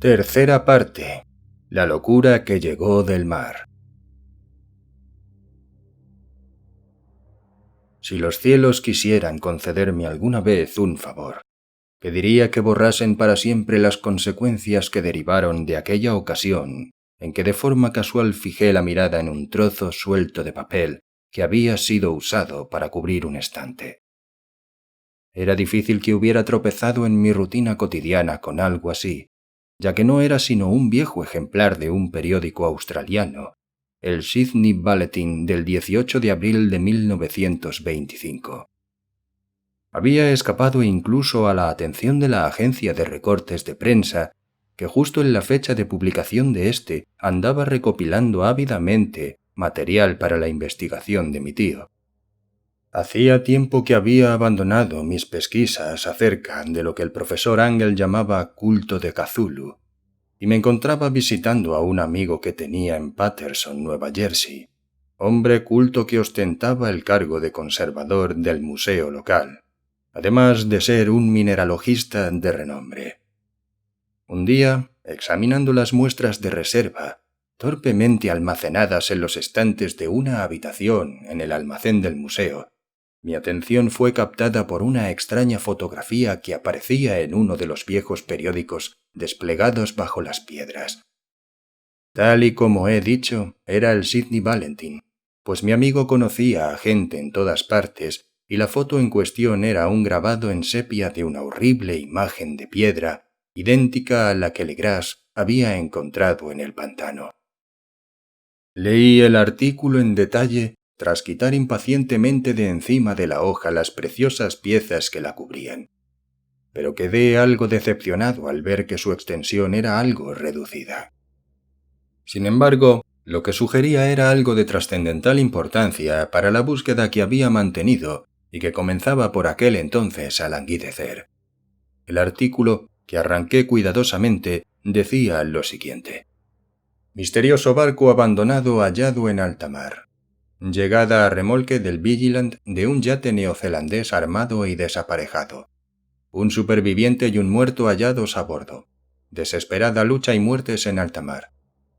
Tercera parte. La locura que llegó del mar. Si los cielos quisieran concederme alguna vez un favor, pediría que borrasen para siempre las consecuencias que derivaron de aquella ocasión en que de forma casual fijé la mirada en un trozo suelto de papel que había sido usado para cubrir un estante. Era difícil que hubiera tropezado en mi rutina cotidiana con algo así, ya que no era sino un viejo ejemplar de un periódico australiano, el Sydney Bulletin del 18 de abril de 1925. Había escapado incluso a la atención de la agencia de recortes de prensa, que justo en la fecha de publicación de este andaba recopilando ávidamente material para la investigación de mi tío. Hacía tiempo que había abandonado mis pesquisas acerca de lo que el profesor Angel llamaba culto de Cthulhu, y me encontraba visitando a un amigo que tenía en Paterson, Nueva Jersey, hombre culto que ostentaba el cargo de conservador del museo local, además de ser un mineralogista de renombre. Un día, examinando las muestras de reserva, torpemente almacenadas en los estantes de una habitación en el almacén del museo, mi atención fue captada por una extraña fotografía que aparecía en uno de los viejos periódicos desplegados bajo las piedras. Tal y como he dicho, era el Sydney Bulletin, pues mi amigo conocía a gente en todas partes y la foto en cuestión era un grabado en sepia de una horrible imagen de piedra, idéntica a la que Legras había encontrado en el pantano. Leí el artículo en detalle tras quitar impacientemente de encima de la hoja las preciosas piezas que la cubrían, pero quedé algo decepcionado al ver que su extensión era algo reducida. Sin embargo, lo que sugería era algo de trascendental importancia para la búsqueda que había mantenido y que comenzaba por aquel entonces a languidecer. El artículo, que arranqué cuidadosamente, decía lo siguiente: misterioso barco abandonado hallado en alta mar. Llegada a remolque del Vigilant de un yate neozelandés armado y desaparejado. Un superviviente y un muerto hallados a bordo. Desesperada lucha y muertes en alta mar.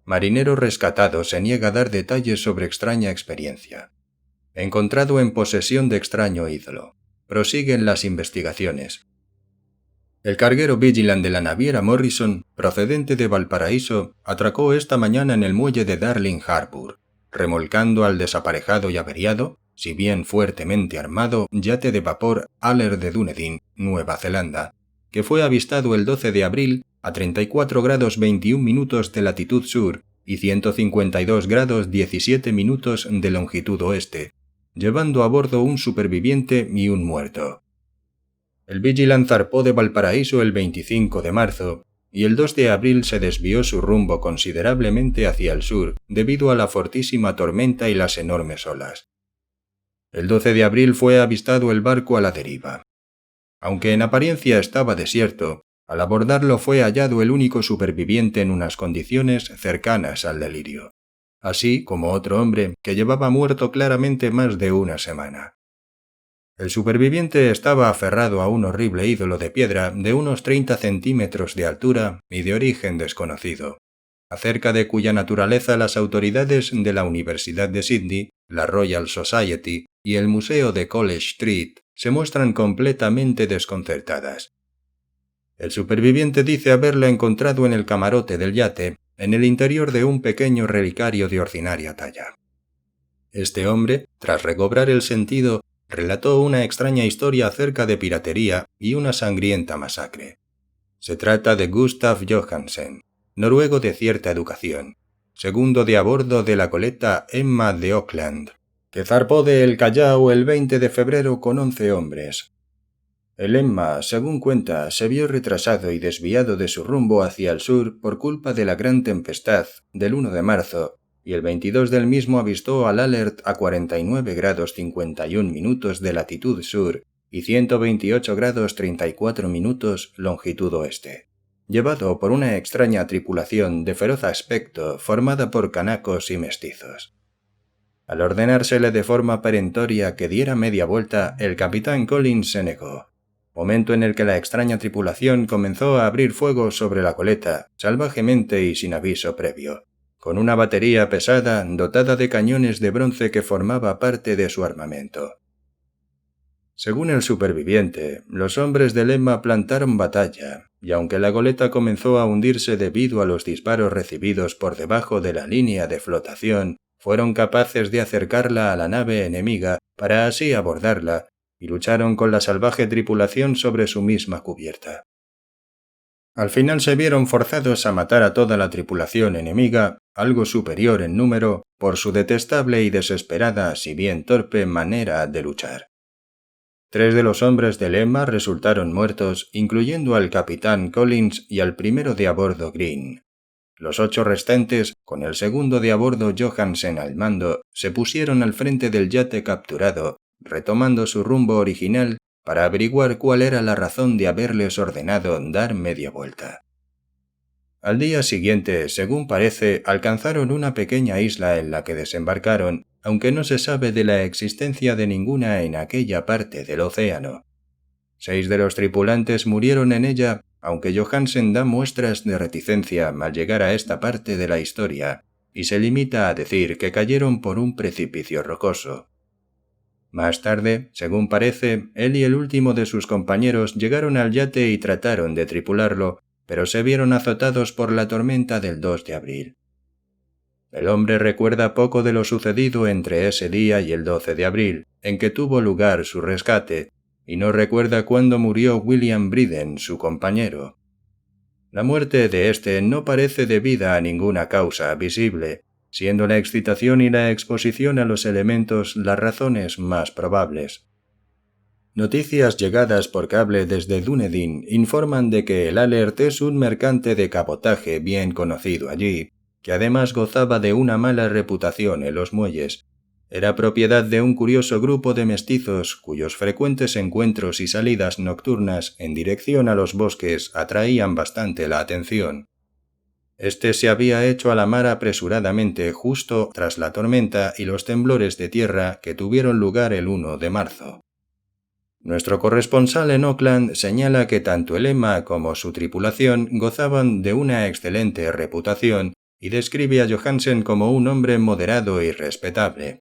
Marinero rescatado se niega a dar detalles sobre extraña experiencia. Encontrado en posesión de extraño ídolo. Prosiguen las investigaciones. El carguero Vigilant de la naviera Morrison, procedente de Valparaíso, atracó esta mañana en el muelle de Darling Harbour, remolcando al desaparejado y averiado, si bien fuertemente armado, yate de vapor Aller de Dunedin, Nueva Zelanda, que fue avistado el 12 de abril a 34 grados 21 minutos de latitud sur y 152 grados 17 minutos de longitud oeste, llevando a bordo un superviviente y un muerto. El Vigilant zarpó de Valparaíso el 25 de marzo, y el 2 de abril se desvió su rumbo considerablemente hacia el sur debido a la fortísima tormenta y las enormes olas. El 12 de abril fue avistado el barco a la deriva. Aunque en apariencia estaba desierto, al abordarlo fue hallado el único superviviente en unas condiciones cercanas al delirio, así como otro hombre que llevaba muerto claramente más de una semana. El superviviente estaba aferrado a un horrible ídolo de piedra de unos 30 centímetros de altura y de origen desconocido, acerca de cuya naturaleza las autoridades de la Universidad de Sydney, la Royal Society y el Museo de College Street se muestran completamente desconcertadas. El superviviente dice haberla encontrado en el camarote del yate, en el interior de un pequeño relicario de ordinaria talla. Este hombre, tras recobrar el sentido, relató una extraña historia acerca de piratería y una sangrienta masacre. Se trata de Gustav Johansen, noruego de cierta educación, segundo de a bordo de la goleta Emma de Auckland, que zarpó de El Callao el 20 de febrero con 11 hombres. El Emma, según cuenta, se vio retrasado y desviado de su rumbo hacia el sur por culpa de la gran tempestad del 1 de marzo, y el 22 del mismo avistó al Alert a 49 grados 51 minutos de latitud sur y 128 grados 34 minutos longitud oeste, llevado por una extraña tripulación de feroz aspecto formada por canacos y mestizos. Al ordenársele de forma perentoria que diera media vuelta, el capitán Collins se negó. momento en el que la extraña tripulación comenzó a abrir fuego sobre la goleta, salvajemente y sin aviso previo, con una batería pesada dotada de cañones de bronce que formaba parte de su armamento. Según el superviviente, los hombres del Emma plantaron batalla, y aunque la goleta comenzó a hundirse debido a los disparos recibidos por debajo de la línea de flotación, fueron capaces de acercarla a la nave enemiga para así abordarla, y lucharon con la salvaje tripulación sobre su misma cubierta. Al final se vieron forzados a matar a toda la tripulación enemiga, algo superior en número, por su detestable y desesperada, si bien torpe, manera de luchar. 3 de los hombres del Emma resultaron muertos, incluyendo al capitán Collins y al primero de a bordo Green. Los 8 restantes, con el segundo de a bordo Johansen al mando, se pusieron al frente del yate capturado, retomando su rumbo original para averiguar cuál era la razón de haberles ordenado dar media vuelta. Al día siguiente, según parece, alcanzaron una pequeña isla en la que desembarcaron, aunque no se sabe de la existencia de ninguna en aquella parte del océano. 6 de los tripulantes murieron en ella, aunque Johansen da muestras de reticencia al llegar a esta parte de la historia, y se limita a decir que cayeron por un precipicio rocoso. Más tarde, según parece, él y el último de sus compañeros llegaron al yate y trataron de tripularlo, pero se vieron azotados por la tormenta del 2 de abril. El hombre recuerda poco de lo sucedido entre ese día y el 12 de abril, en que tuvo lugar su rescate, y no recuerda cuándo murió William Briden, su compañero. La muerte de este no parece debida a ninguna causa visible, siendo la excitación y la exposición a los elementos las razones más probables. Noticias llegadas por cable desde Dunedin informan de que el Alert es un mercante de cabotaje bien conocido allí, que además gozaba de una mala reputación en los muelles. Era propiedad de un curioso grupo de mestizos cuyos frecuentes encuentros y salidas nocturnas en dirección a los bosques atraían bastante la atención. Este se había hecho a la mar apresuradamente justo tras la tormenta y los temblores de tierra que tuvieron lugar el 1 de marzo. Nuestro corresponsal en Auckland señala que tanto el Emma como su tripulación gozaban de una excelente reputación y describe a Johansen como un hombre moderado y respetable.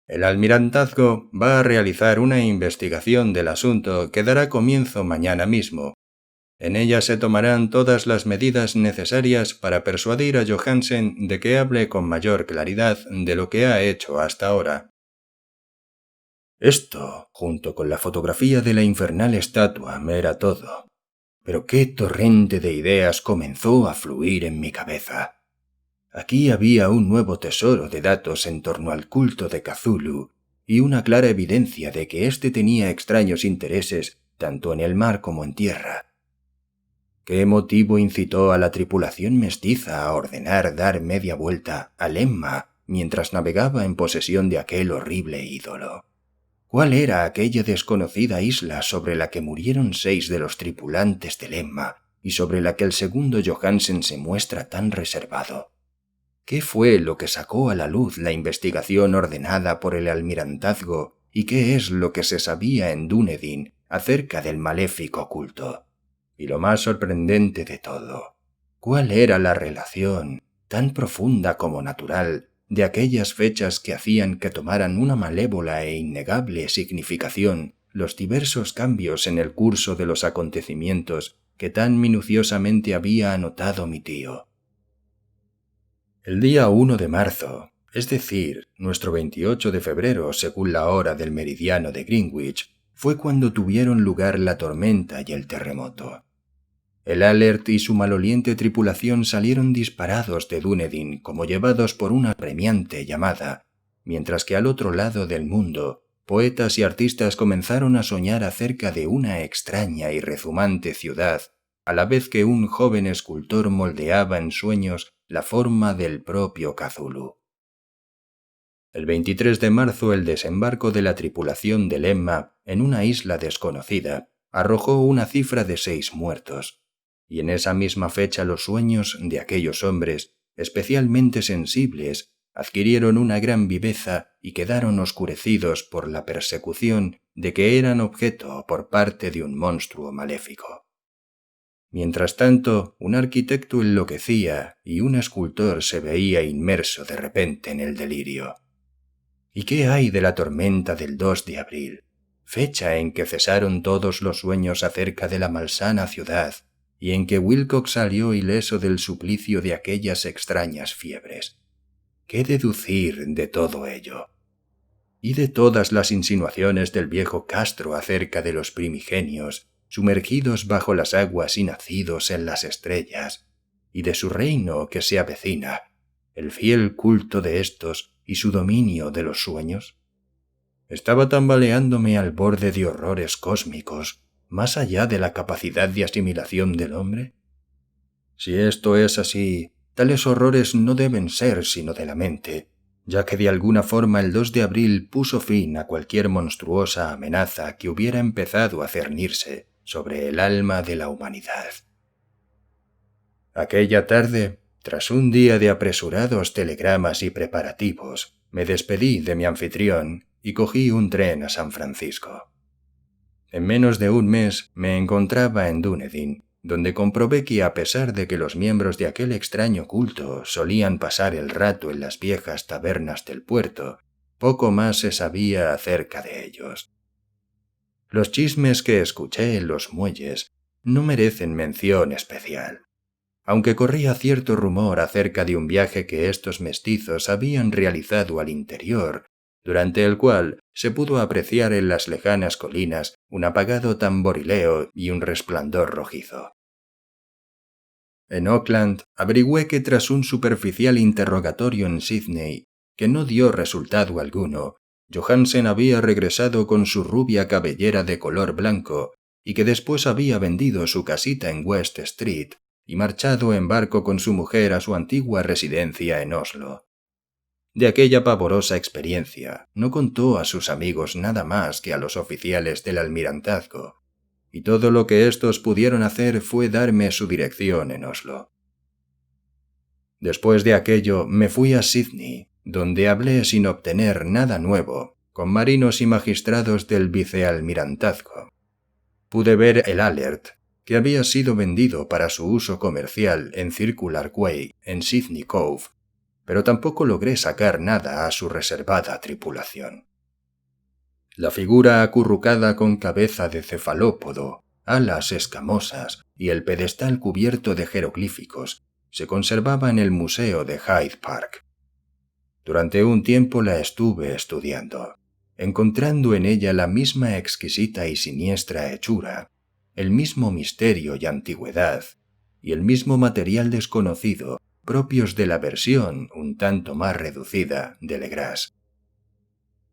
El almirantazgo va a realizar una investigación del asunto que dará comienzo mañana mismo. En ella se tomarán todas las medidas necesarias para persuadir a Johansen de que hable con mayor claridad de lo que ha hecho hasta ahora. Esto, junto con la fotografía de la infernal estatua, me era todo. Pero qué torrente de ideas comenzó a fluir en mi cabeza. Aquí había un nuevo tesoro de datos en torno al culto de Cthulhu y una clara evidencia de que éste tenía extraños intereses tanto en el mar como en tierra. ¿Qué motivo incitó a la tripulación mestiza a ordenar dar media vuelta al Emma mientras navegaba en posesión de aquel horrible ídolo? ¿Cuál era aquella desconocida isla sobre la que murieron 6 de los tripulantes del Emma y sobre la que el segundo Johansen se muestra tan reservado? ¿Qué fue lo que sacó a la luz la investigación ordenada por el almirantazgo y qué es lo que se sabía en Dunedin acerca del maléfico culto? Y lo más sorprendente de todo, ¿cuál era la relación, tan profunda como natural, de aquellas fechas que hacían que tomaran una malévola e innegable significación los diversos cambios en el curso de los acontecimientos que tan minuciosamente había anotado mi tío? El día 1 de marzo, es decir, nuestro 28 de febrero según la hora del meridiano de Greenwich, fue cuando tuvieron lugar la tormenta y el terremoto. El Alert y su maloliente tripulación salieron disparados de Dunedin como llevados por una apremiante llamada, mientras que al otro lado del mundo, poetas y artistas comenzaron a soñar acerca de una extraña y rezumante ciudad, a la vez que un joven escultor moldeaba en sueños la forma del propio Cthulhu. El 23 de marzo el desembarco de la tripulación del Emma en una isla desconocida arrojó una cifra de 6 muertos. Y en esa misma fecha los sueños de aquellos hombres, especialmente sensibles, adquirieron una gran viveza y quedaron oscurecidos por la persecución de que eran objeto por parte de un monstruo maléfico. Mientras tanto, un arquitecto enloquecía y un escultor se veía inmerso de repente en el delirio. ¿Y qué hay de la tormenta del 2 de abril, fecha en que cesaron todos los sueños acerca de la malsana ciudad y en que Wilcox salió ileso del suplicio de aquellas extrañas fiebres? ¿Qué deducir de todo ello? Y de todas las insinuaciones del viejo Castro acerca de los primigenios, sumergidos bajo las aguas y nacidos en las estrellas, y de su reino que se avecina, el fiel culto de éstos y su dominio de los sueños. Estaba tambaleándome al borde de horrores cósmicos, más allá de la capacidad de asimilación del hombre. Si esto es así, tales horrores no deben ser sino de la mente, ya que de alguna forma el 2 de abril puso fin a cualquier monstruosa amenaza que hubiera empezado a cernirse sobre el alma de la humanidad. Aquella tarde, tras un día de apresurados telegramas y preparativos, me despedí de mi anfitrión y cogí un tren a San Francisco. En menos de un mes me encontraba en Dunedin, donde comprobé que a pesar de que los miembros de aquel extraño culto solían pasar el rato en las viejas tabernas del puerto, poco más se sabía acerca de ellos. Los chismes que escuché en los muelles no merecen mención especial, aunque corría cierto rumor acerca de un viaje que estos mestizos habían realizado al interior, durante el cual se pudo apreciar en las lejanas colinas un apagado tamborileo y un resplandor rojizo. En Auckland averigüé que tras un superficial interrogatorio en Sydney, que no dio resultado alguno, Johansen había regresado con su rubia cabellera de color blanco y que después había vendido su casita en West Street y marchado en barco con su mujer a su antigua residencia en Oslo. De aquella pavorosa experiencia no contó a sus amigos nada más que a los oficiales del almirantazgo, y todo lo que éstos pudieron hacer fue darme su dirección en Oslo. Después de aquello me fui a Sydney, donde hablé sin obtener nada nuevo con marinos y magistrados del vicealmirantazgo. Pude ver el Alert, que había sido vendido para su uso comercial en Circular Quay, en Sydney Cove, pero tampoco logré sacar nada a su reservada tripulación. La figura acurrucada con cabeza de cefalópodo, alas escamosas y el pedestal cubierto de jeroglíficos se conservaba en el Museo de Hyde Park. Durante un tiempo la estuve estudiando, encontrando en ella la misma exquisita y siniestra hechura, el mismo misterio y antigüedad, y el mismo material desconocido propios de la versión un tanto más reducida de Legras.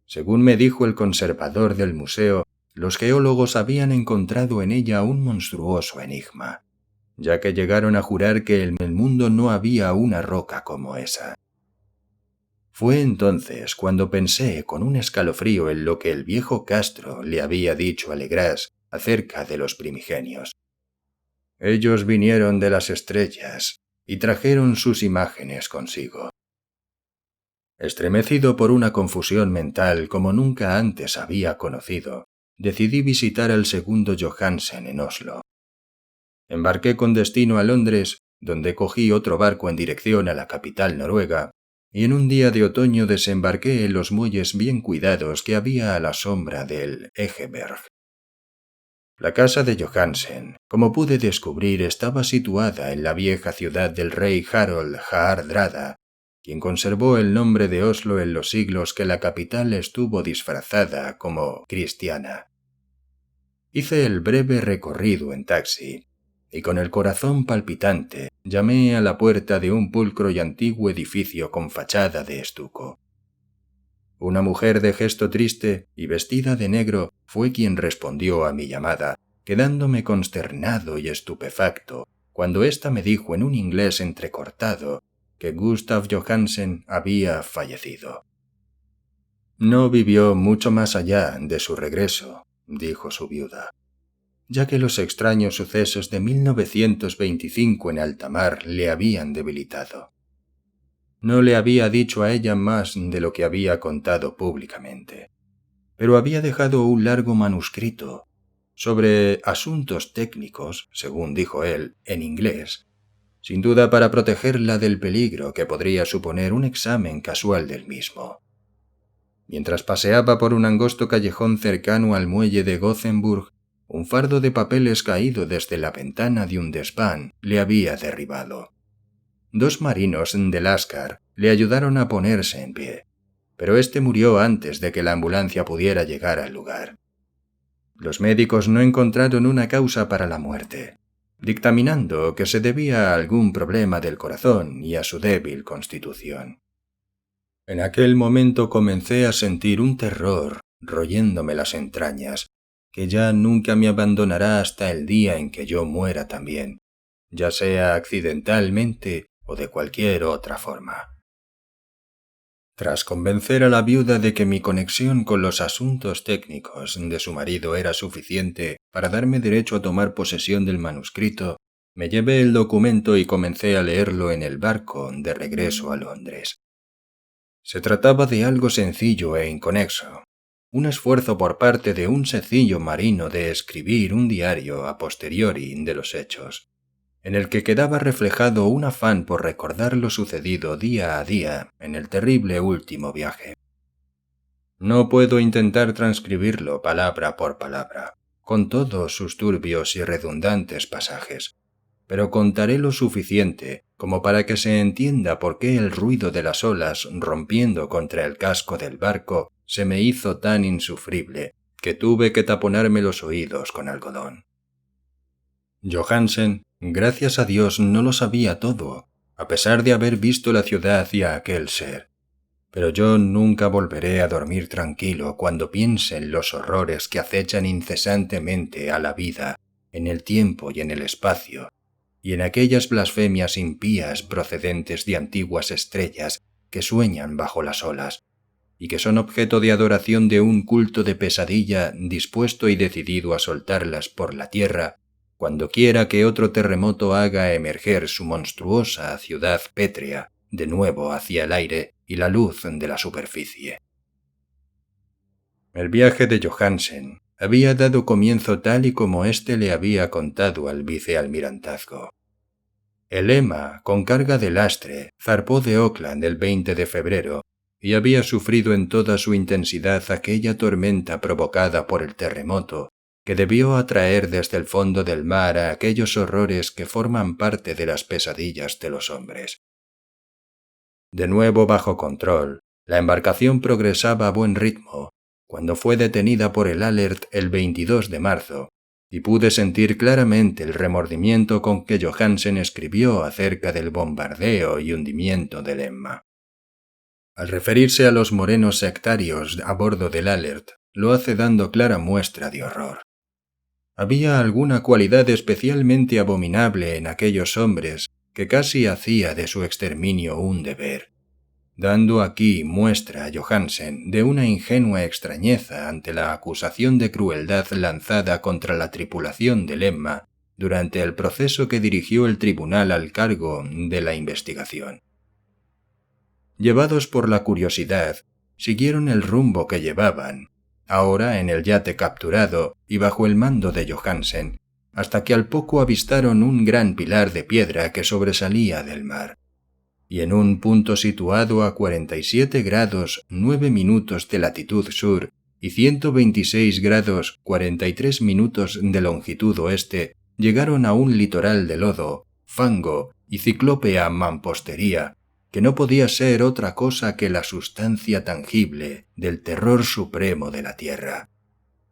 Según me dijo el conservador del museo, los geólogos habían encontrado en ella un monstruoso enigma, ya que llegaron a jurar que en el mundo no había una roca como esa. Fue entonces cuando pensé con un escalofrío en lo que el viejo Castro le había dicho a Legras acerca de los primigenios. Ellos vinieron de las estrellas y trajeron sus imágenes consigo. Estremecido por una confusión mental como nunca antes había conocido, decidí visitar al segundo Johansen en Oslo. Embarqué con destino a Londres, donde cogí otro barco en dirección a la capital noruega, y en un día de otoño desembarqué en los muelles bien cuidados que había a la sombra del Egeberg. La casa de Johansen, como pude descubrir, estaba situada en la vieja ciudad del rey Harald Haardrada, quien conservó el nombre de Oslo en los siglos que la capital estuvo disfrazada como cristiana. Hice el breve recorrido en taxi, y con el corazón palpitante llamé a la puerta de un pulcro y antiguo edificio con fachada de estuco. Una mujer de gesto triste y vestida de negro fue quien respondió a mi llamada, quedándome consternado y estupefacto cuando ésta me dijo en un inglés entrecortado que Gustav Johansen había fallecido. No vivió mucho más allá de su regreso, dijo su viuda, ya que los extraños sucesos de 1925 en alta mar le habían debilitado. No le había dicho a ella más de lo que había contado públicamente, pero había dejado un largo manuscrito sobre asuntos técnicos, según dijo él, en inglés, sin duda para protegerla del peligro que podría suponer un examen casual del mismo. Mientras paseaba por un angosto callejón cercano al muelle de Gothenburg, un fardo de papeles caído desde la ventana de un desván le había derribado. 2 marinos del Lascar le ayudaron a ponerse en pie, pero este murió antes de que la ambulancia pudiera llegar al lugar. Los médicos no encontraron una causa para la muerte, dictaminando que se debía a algún problema del corazón y a su débil constitución. En aquel momento comencé a sentir un terror royéndome las entrañas, que ya nunca me abandonará hasta el día en que yo muera también, ya sea accidentalmente o de cualquier otra forma. Tras convencer a la viuda de que mi conexión con los asuntos técnicos de su marido era suficiente para darme derecho a tomar posesión del manuscrito, me llevé el documento y comencé a leerlo en el barco de regreso a Londres. Se trataba de algo sencillo e inconexo, un esfuerzo por parte de un sencillo marino de escribir un diario a posteriori de los hechos, en el que quedaba reflejado un afán por recordar lo sucedido día a día en el terrible último viaje. No puedo intentar transcribirlo palabra por palabra, con todos sus turbios y redundantes pasajes, pero contaré lo suficiente como para que se entienda por qué el ruido de las olas rompiendo contra el casco del barco se me hizo tan insufrible que tuve que taponarme los oídos con algodón. Johansen, gracias a Dios, no lo sabía todo, a pesar de haber visto la ciudad y a aquel ser. Pero yo nunca volveré a dormir tranquilo cuando piense en los horrores que acechan incesantemente a la vida, en el tiempo y en el espacio, y en aquellas blasfemias impías procedentes de antiguas estrellas que sueñan bajo las olas, y que son objeto de adoración de un culto de pesadilla dispuesto y decidido a soltarlas por la tierra cuando quiera que otro terremoto haga emerger su monstruosa ciudad pétrea de nuevo hacia el aire y la luz de la superficie. El viaje de Johansen había dado comienzo tal y como éste le había contado al vicealmirantazgo. El Emma, con carga de lastre, zarpó de Auckland el 20 de febrero y había sufrido en toda su intensidad aquella tormenta provocada por el terremoto que debió atraer desde el fondo del mar a aquellos horrores que forman parte de las pesadillas de los hombres. De nuevo bajo control, la embarcación progresaba a buen ritmo, cuando fue detenida por el Alert el 22 de marzo, y pude sentir claramente el remordimiento con que Johansen escribió acerca del bombardeo y hundimiento del Emma. Al referirse a los morenos sectarios a bordo del Alert, lo hace dando clara muestra de horror. Había alguna cualidad especialmente abominable en aquellos hombres que casi hacía de su exterminio un deber, dando aquí muestra a Johansen de una ingenua extrañeza ante la acusación de crueldad lanzada contra la tripulación del Emma durante el proceso que dirigió el tribunal al cargo de la investigación. Llevados por la curiosidad, siguieron el rumbo que llevaban, ahora en el yate capturado y bajo el mando de Johansen, hasta que al poco avistaron un gran pilar de piedra que sobresalía del mar, y en un punto situado a 47 grados 9 minutos de latitud sur y 126 grados 43 minutos de longitud oeste, llegaron a un litoral de lodo, fango y ciclópea mampostería, que no podía ser otra cosa que la sustancia tangible del terror supremo de la tierra.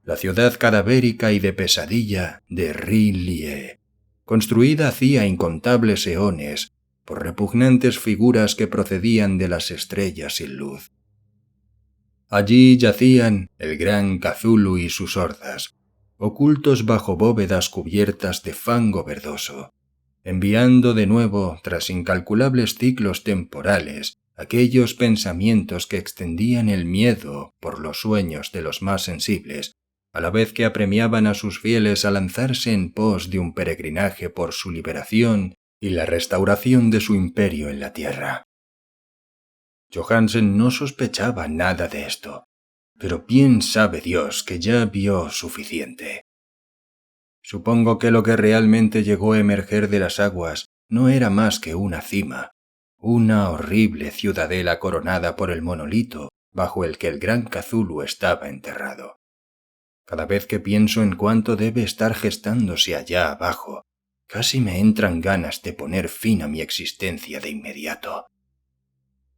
La ciudad cadavérica y de pesadilla de Rillié, construida hacía incontables eones por repugnantes figuras que procedían de las estrellas sin luz. Allí yacían el gran Cthulhu y sus hordas, ocultos bajo bóvedas cubiertas de fango verdoso, enviando de nuevo, tras incalculables ciclos temporales, aquellos pensamientos que extendían el miedo por los sueños de los más sensibles, a la vez que apremiaban a sus fieles a lanzarse en pos de un peregrinaje por su liberación y la restauración de su imperio en la tierra. Johansen no sospechaba nada de esto, pero bien sabe Dios que ya vio suficiente. Supongo que lo que realmente llegó a emerger de las aguas no era más que una cima, una horrible ciudadela coronada por el monolito bajo el que el gran Cthulhu estaba enterrado. Cada vez que pienso en cuánto debe estar gestándose allá abajo, casi me entran ganas de poner fin a mi existencia de inmediato.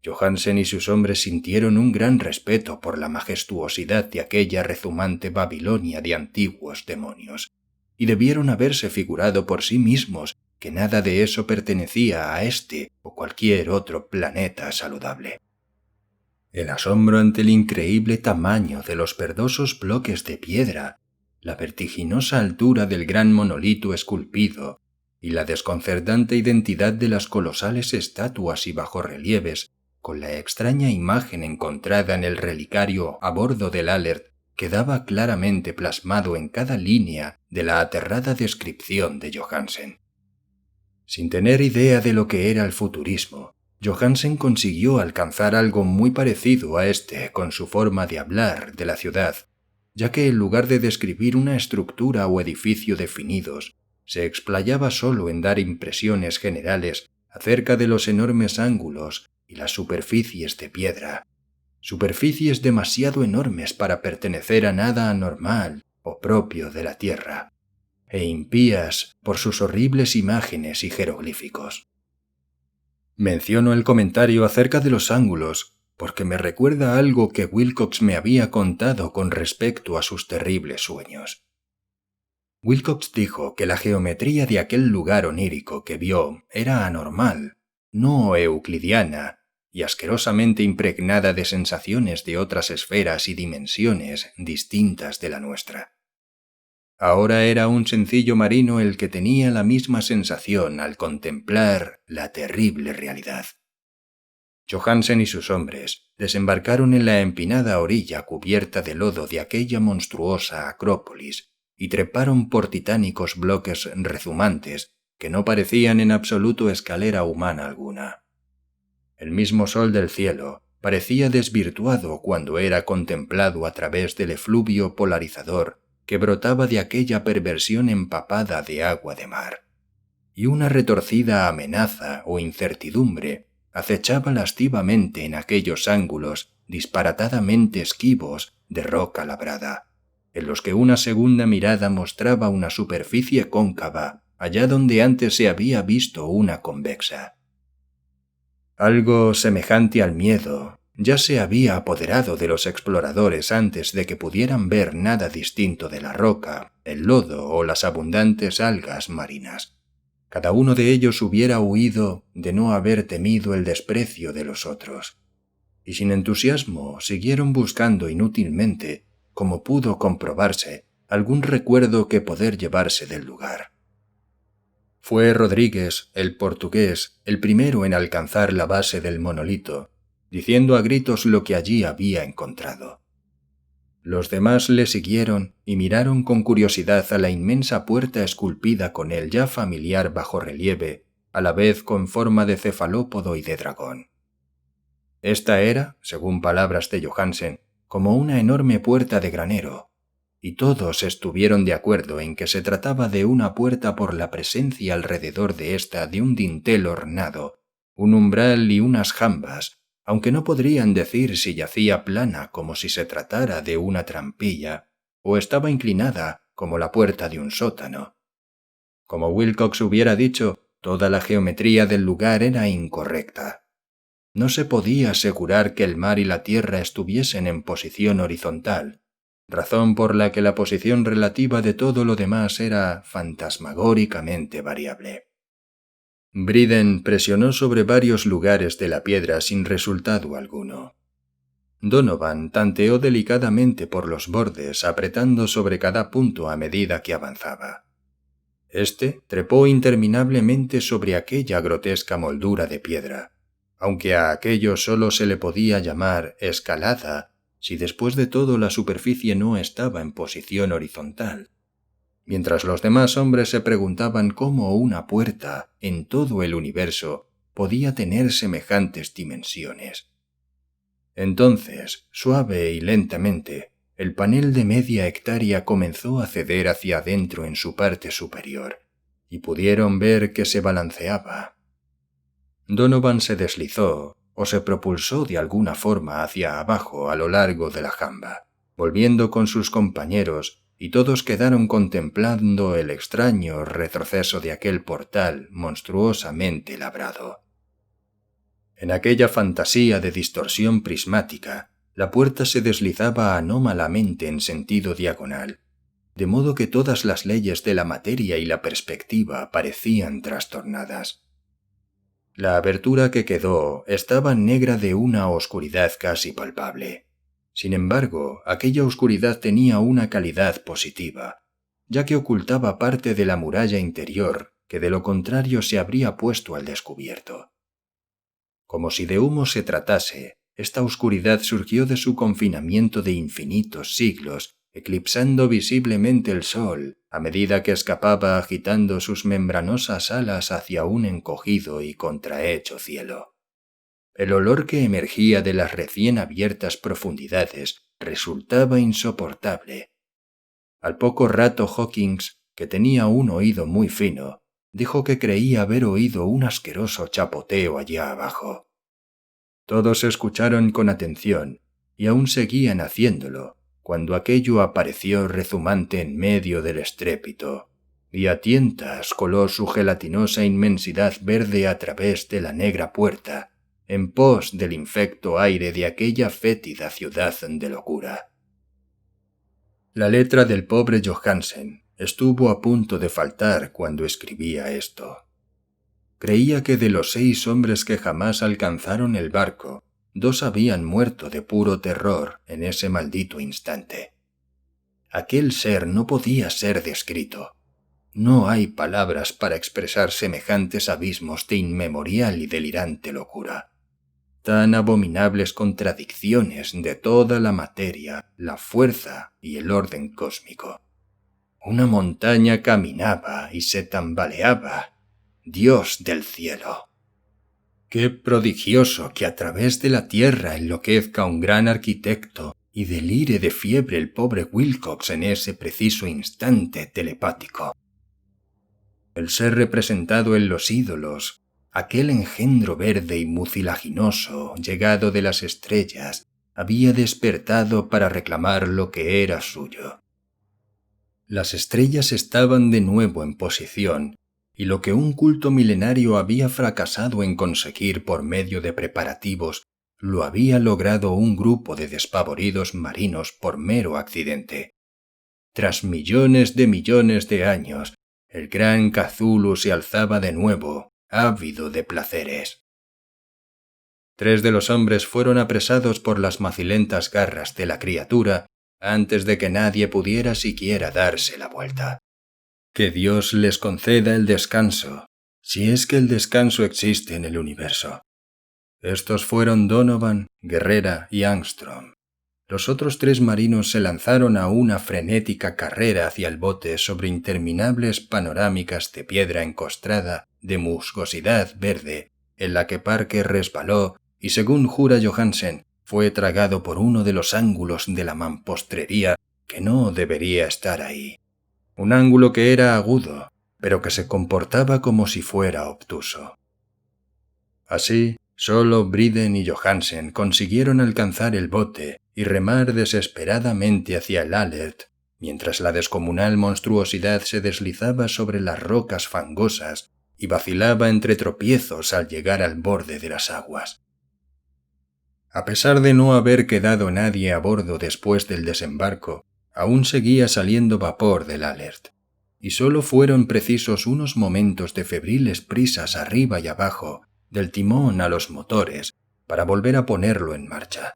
Johansen y sus hombres sintieron un gran respeto por la majestuosidad de aquella rezumante Babilonia de antiguos demonios, y debieron haberse figurado por sí mismos que nada de eso pertenecía a este o cualquier otro planeta saludable. El asombro ante el increíble tamaño de los verdosos bloques de piedra, la vertiginosa altura del gran monolito esculpido y la desconcertante identidad de las colosales estatuas y bajorrelieves con la extraña imagen encontrada en el relicario a bordo del Alert quedaba claramente plasmado en cada línea de la aterrada descripción de Johansen. Sin tener idea de lo que era el futurismo, Johansen consiguió alcanzar algo muy parecido a este con su forma de hablar de la ciudad, ya que en lugar de describir una estructura o edificio definidos, se explayaba solo en dar impresiones generales acerca de los enormes ángulos y las superficies de piedra, superficies demasiado enormes para pertenecer a nada anormal o propio de la Tierra, e impías por sus horribles imágenes y jeroglíficos. Menciono el comentario acerca de los ángulos porque me recuerda algo que Wilcox me había contado con respecto a sus terribles sueños. Wilcox dijo que la geometría de aquel lugar onírico que vio era anormal, no euclidiana, y asquerosamente impregnada de sensaciones de otras esferas y dimensiones distintas de la nuestra. Ahora era un sencillo marino el que tenía la misma sensación al contemplar la terrible realidad. Johansen y sus hombres desembarcaron en la empinada orilla cubierta de lodo de aquella monstruosa acrópolis y treparon por titánicos bloques rezumantes que no parecían en absoluto escalera humana alguna. El mismo sol del cielo parecía desvirtuado cuando era contemplado a través del efluvio polarizador que brotaba de aquella perversión empapada de agua de mar, y una retorcida amenaza o incertidumbre acechaba lascivamente en aquellos ángulos disparatadamente esquivos de roca labrada, en los que una segunda mirada mostraba una superficie cóncava allá donde antes se había visto una convexa. Algo semejante al miedo ya se había apoderado de los exploradores antes de que pudieran ver nada distinto de la roca, el lodo o las abundantes algas marinas. Cada uno de ellos hubiera huido de no haber temido el desprecio de los otros. Y sin entusiasmo siguieron buscando inútilmente, como pudo comprobarse, algún recuerdo que poder llevarse del lugar. Fue Rodríguez, el portugués, el primero en alcanzar la base del monolito, diciendo a gritos lo que allí había encontrado. Los demás le siguieron y miraron con curiosidad a la inmensa puerta esculpida con el ya familiar bajorrelieve, a la vez con forma de cefalópodo y de dragón. Esta era, según palabras de Johansen, como una enorme puerta de granero, y todos estuvieron de acuerdo en que se trataba de una puerta por la presencia alrededor de ésta de un dintel ornado, un umbral y unas jambas, aunque no podrían decir si yacía plana como si se tratara de una trampilla, o estaba inclinada como la puerta de un sótano. Como Wilcox hubiera dicho, toda la geometría del lugar era incorrecta. No se podía asegurar que el mar y la tierra estuviesen en posición horizontal, razón por la que la posición relativa de todo lo demás era fantasmagóricamente variable. Briden presionó sobre varios lugares de la piedra sin resultado alguno. Donovan tanteó delicadamente por los bordes, apretando sobre cada punto a medida que avanzaba. Este trepó interminablemente sobre aquella grotesca moldura de piedra, aunque a aquello solo se le podía llamar escalada si después de todo la superficie no estaba en posición horizontal, mientras los demás hombres se preguntaban cómo una puerta en todo el universo podía tener semejantes dimensiones. Entonces, suave y lentamente, el panel de media hectárea comenzó a ceder hacia adentro en su parte superior, y pudieron ver que se balanceaba. Donovan se deslizó o se propulsó de alguna forma hacia abajo a lo largo de la jamba, volviendo con sus compañeros, y todos quedaron contemplando el extraño retroceso de aquel portal monstruosamente labrado. En aquella fantasía de distorsión prismática, la puerta se deslizaba anómalamente en sentido diagonal, de modo que todas las leyes de la materia y la perspectiva parecían trastornadas. La abertura que quedó estaba negra de una oscuridad casi palpable. Sin embargo, aquella oscuridad tenía una calidad positiva, ya que ocultaba parte de la muralla interior que de lo contrario se habría puesto al descubierto. Como si de humo se tratase, esta oscuridad surgió de su confinamiento de infinitos siglos, eclipsando visiblemente el sol a medida que escapaba agitando sus membranosas alas hacia un encogido y contrahecho cielo. El olor que emergía de las recién abiertas profundidades resultaba insoportable. Al poco rato Hawkins, que tenía un oído muy fino, dijo que creía haber oído un asqueroso chapoteo allá abajo. Todos escucharon con atención, y aún seguían haciéndolo, cuando aquello apareció rezumante en medio del estrépito, y a tientas coló su gelatinosa inmensidad verde a través de la negra puerta, en pos del infecto aire de aquella fétida ciudad de locura. La letra del pobre Johansen estuvo a punto de faltar cuando escribía esto. Creía que de los 6 hombres que jamás alcanzaron el barco, 2 habían muerto de puro terror en ese maldito instante. Aquel ser no podía ser descrito. No hay palabras para expresar semejantes abismos de inmemorial y delirante locura. Tan abominables contradicciones de toda la materia, la fuerza y el orden cósmico. Una montaña caminaba y se tambaleaba. Dios del cielo. Qué prodigioso que a través de la tierra enloquezca un gran arquitecto y delire de fiebre el pobre Wilcox en ese preciso instante telepático. El ser representado en los ídolos, aquel engendro verde y mucilaginoso llegado de las estrellas, había despertado para reclamar lo que era suyo. Las estrellas estaban de nuevo en posición, y lo que un culto milenario había fracasado en conseguir por medio de preparativos, lo había logrado un grupo de despavoridos marinos por mero accidente. Tras millones de años, el gran Cthulhu se alzaba de nuevo, ávido de placeres. 3 de los hombres fueron apresados por las macilentas garras de la criatura antes de que nadie pudiera siquiera darse la vuelta. Que Dios les conceda el descanso, si es que el descanso existe en el universo. Estos fueron Donovan, Guerrera y Armstrong. Los otros 3 marinos se lanzaron a una frenética carrera hacia el bote sobre interminables panorámicas de piedra encostrada de musgosidad verde, en la que Parker resbaló y, según jura Johansen, fue tragado por uno de los ángulos de la mampostería que no debería estar ahí. Un ángulo que era agudo, pero que se comportaba como si fuera obtuso. Así, solo Briden y Johansen consiguieron alcanzar el bote y remar desesperadamente hacia el Alert, mientras la descomunal monstruosidad se deslizaba sobre las rocas fangosas y vacilaba entre tropiezos al llegar al borde de las aguas. A pesar de no haber quedado nadie a bordo después del desembarco, aún seguía saliendo vapor del Alert, y solo fueron precisos unos momentos de febriles prisas arriba y abajo, del timón a los motores, para volver a ponerlo en marcha.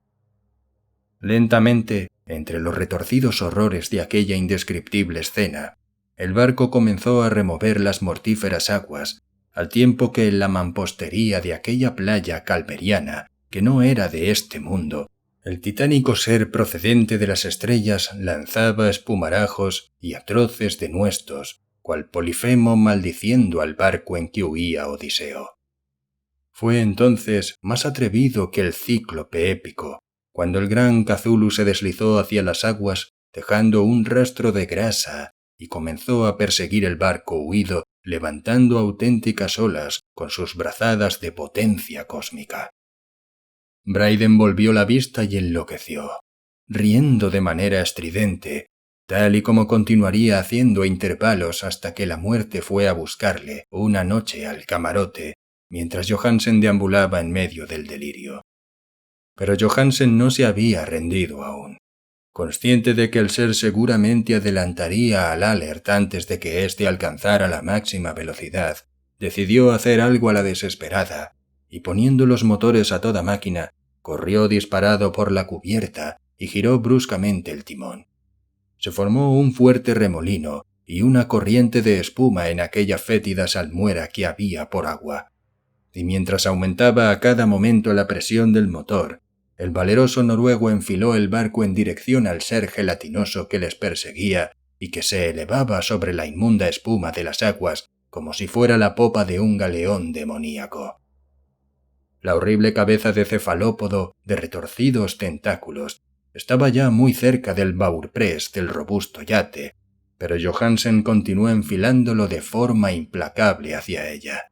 Lentamente, entre los retorcidos horrores de aquella indescriptible escena, el barco comenzó a remover las mortíferas aguas, al tiempo que en la mampostería de aquella playa calveriana, que no era de este mundo, el titánico ser procedente de las estrellas lanzaba espumarajos y atroces denuestos, cual Polifemo maldiciendo al barco en que huía Odiseo. Fue entonces más atrevido que el cíclope épico, cuando el gran Cthulhu se deslizó hacia las aguas, dejando un rastro de grasa, y comenzó a perseguir el barco huido, levantando auténticas olas con sus brazadas de potencia cósmica. Bryden volvió la vista y enloqueció, riendo de manera estridente, tal y como continuaría haciendo a intervalos hasta que la muerte fue a buscarle una noche al camarote, mientras Johansen deambulaba en medio del delirio. Pero Johansen no se había rendido aún. Consciente de que el ser seguramente adelantaría al Alert antes de que éste alcanzara la máxima velocidad, decidió hacer algo a la desesperada, y poniendo los motores a toda máquina, corrió disparado por la cubierta y giró bruscamente el timón. Se formó un fuerte remolino y una corriente de espuma en aquella fétida salmuera que había por agua. Y mientras aumentaba a cada momento la presión del motor, el valeroso noruego enfiló el barco en dirección al ser gelatinoso que les perseguía y que se elevaba sobre la inmunda espuma de las aguas como si fuera la popa de un galeón demoníaco. La horrible cabeza de cefalópodo de retorcidos tentáculos estaba ya muy cerca del bowsprit del robusto yate, pero Johansen continuó enfilándolo de forma implacable hacia ella.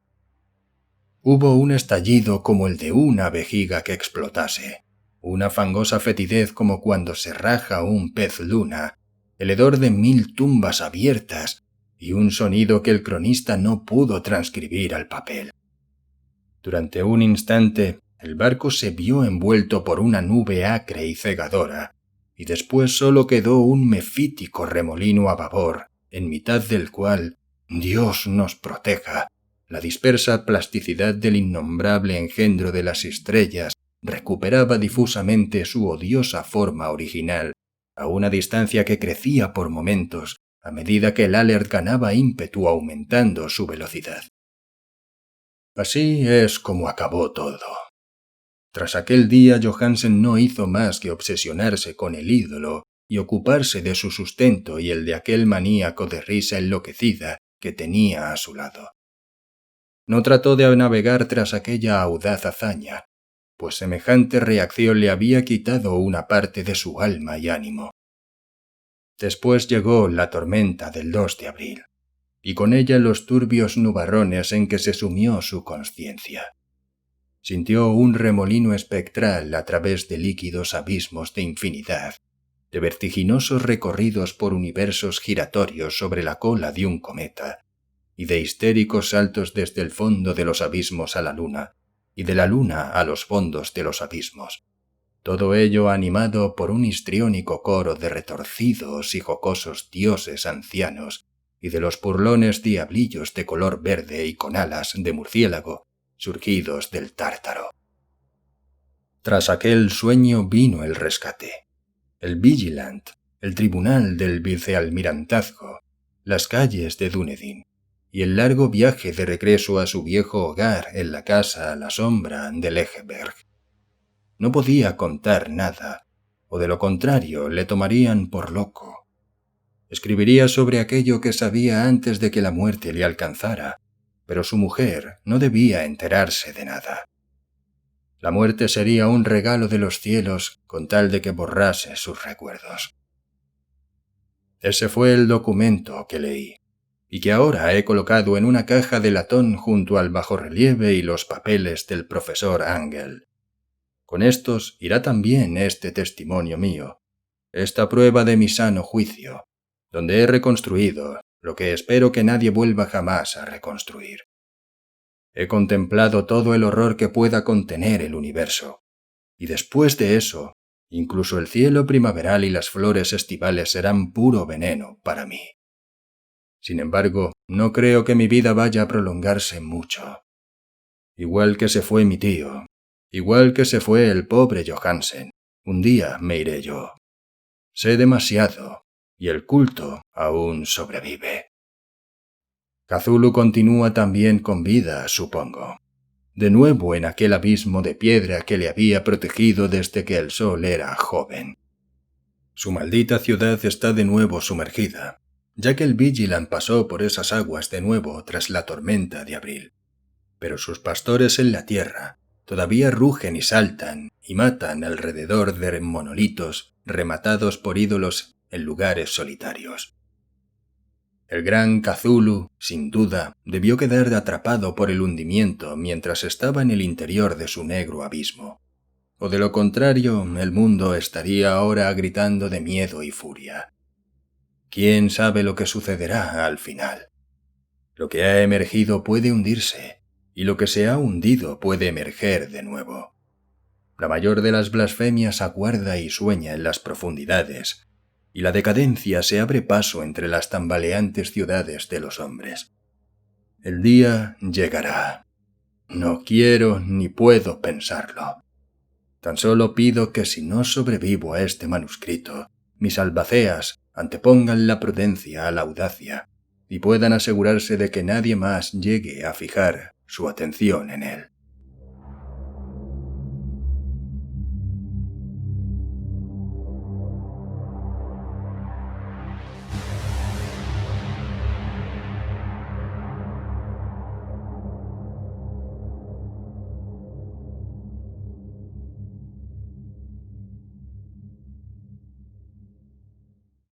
Hubo un estallido como el de una vejiga que explotase, una fangosa fetidez como cuando se raja un pez luna, el hedor de 1000 tumbas abiertas y un sonido que el cronista no pudo transcribir al papel. Durante un instante, el barco se vio envuelto por una nube acre y cegadora, y después solo quedó un mefítico remolino a babor, en mitad del cual, Dios nos proteja, la dispersa plasticidad del innombrable engendro de las estrellas recuperaba difusamente su odiosa forma original, a una distancia que crecía por momentos, a medida que el Alert ganaba ímpetu aumentando su velocidad. Así es como acabó todo. Tras aquel día, Johansen no hizo más que obsesionarse con el ídolo y ocuparse de su sustento y el de aquel maníaco de risa enloquecida que tenía a su lado. No trató de navegar tras aquella audaz hazaña, pues semejante reacción le había quitado una parte de su alma y ánimo. Después llegó la tormenta del 2 de abril. Y con ella los turbios nubarrones en que se sumió su conciencia. Sintió un remolino espectral a través de líquidos abismos de infinidad, de vertiginosos recorridos por universos giratorios sobre la cola de un cometa, y de histéricos saltos desde el fondo de los abismos a la luna, y de la luna a los fondos de los abismos. Todo ello animado por un histriónico coro de retorcidos y jocosos dioses ancianos, y de los burlones diablillos de color verde y con alas de murciélago, surgidos del Tártaro. Tras aquel sueño vino el rescate, el Vigilant, el tribunal del vicealmirantazgo, las calles de Dunedin, y el largo viaje de regreso a su viejo hogar en la casa a la sombra de Legeberg. No podía contar nada, o de lo contrario le tomarían por loco. Escribiría sobre aquello que sabía antes de que la muerte le alcanzara, pero su mujer no debía enterarse de nada. La muerte sería un regalo de los cielos con tal de que borrase sus recuerdos. Ese fue el documento que leí, y que ahora he colocado en una caja de latón junto al bajorrelieve y los papeles del profesor Angel. Con estos irá también este testimonio mío, esta prueba de mi sano juicio, donde he reconstruido lo que espero que nadie vuelva jamás a reconstruir. He contemplado todo el horror que pueda contener el universo, y después de eso, incluso el cielo primaveral y las flores estivales serán puro veneno para mí. Sin embargo, no creo que mi vida vaya a prolongarse mucho. Igual que se fue mi tío, igual que se fue el pobre Johansen, un día me iré yo. Sé demasiado, y el culto aún sobrevive. Cthulhu continúa también con vida, supongo. De nuevo en aquel abismo de piedra que le había protegido desde que el sol era joven. Su maldita ciudad está de nuevo sumergida, ya que el Vigilant pasó por esas aguas de nuevo tras la tormenta de abril. Pero sus pastores en la tierra, todavía rugen y saltan y matan alrededor de monolitos rematados por ídolos en lugares solitarios. El gran Cthulhu, sin duda, debió quedar atrapado por el hundimiento mientras estaba en el interior de su negro abismo. O de lo contrario, el mundo estaría ahora gritando de miedo y furia. ¿Quién sabe lo que sucederá al final? Lo que ha emergido puede hundirse, y lo que se ha hundido puede emerger de nuevo. La mayor de las blasfemias aguarda y sueña en las profundidades, y la decadencia se abre paso entre las tambaleantes ciudades de los hombres. El día llegará. No quiero ni puedo pensarlo. Tan solo pido que si no sobrevivo a este manuscrito, mis albaceas antepongan la prudencia a la audacia y puedan asegurarse de que nadie más llegue a fijar su atención en él.